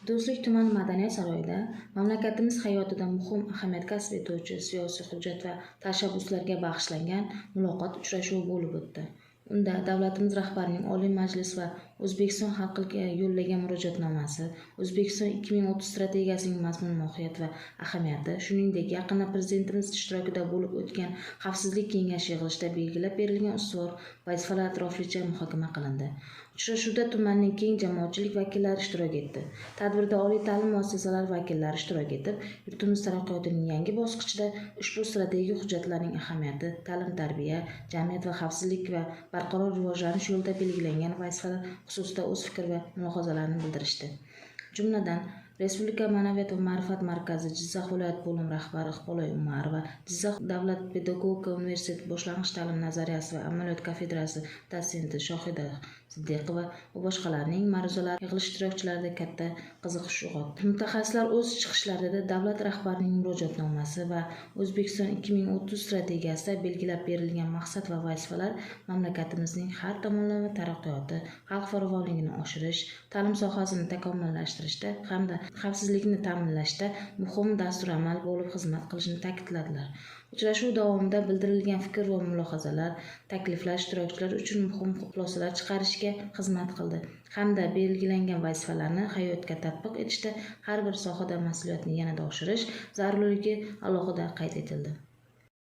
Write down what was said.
Do'stlik tuman madaniyat saroyida mamlakatimiz hayotida muhim ahamiyat kasb etuvchi siyosiy hujjat va tashabbuslarga bag'ishlangan muloqot uchrashuvi bo'lib o'tdi. Unda davlatimiz rahbarining Oliy Majlis va O'zbekiston xalqiga yo'llagan murojaatnomasi, O'zbekiston 2030 strategiyasining mazmun-mohiyati va ahamiyati, shuningdek, yaqinda Prezidentimiz ishtirokida bo'lib o'tgan Xavfsizlik kengashi yig'ilishida belgilab berilgan ustuvor vazifalar atroflicha muhokama qilindi. Uchrashuvda tumanning keng jamoatchilik vakillari ishtirok etdi. Tadbirda oliy ta'lim muassasalari vakillari ishtirok etib, yurtimiz taraqqiyotining yangi bosqichida ushbu strategik hujjatlarning ahamiyati, ta'lim-tarbiya, jamiyat va xavfsizlik va barqaror rivojlanish yo'lida belgilangan vazifalar xususida o'z fikr va mulohazalarini bildirishdi. Jumladan, Respublika Ma'naviyat va ma'rifat markazi Jizzax viloyat bo'lim rahbari Iqbolay Umarova, Jizzax davlat pedagogika universiteti boshlang'ich ta'lim nazariyasi va amaliyot kafedrasi dotsenti Shohida Siddiqova va boshqalarning ma'ruzalari yig'ilish ishtirokchilarida katta qiziqish uyg'otdi. Mutaxassislar o'z chiqishlarida davlat rahbarining murojaatnomasi va O'zbekiston 2030 strategiyasida belgilab berilgan maqsad va vazifalar mamlakatimizning har tomonlama taraqqiyoti, xalq farovonligini oshirish, ta'lim sohasini takomillashtirishda hamda xavfsizlikni ta'minlashda muhim dasturamal bo'lib xizmat qilishini ta'kidladilar. Uchrashuv davomida bildirilgan fikr va mulohazalar, takliflar ishtirokchilar uchun muhim xulosalar chiqarishga xizmat qildi hamda belgilangan vazifalarni hayotga tatbiq etishda har bir sohada mas'uliyatni yanada oshirish zarurligi alohida qayd etildi.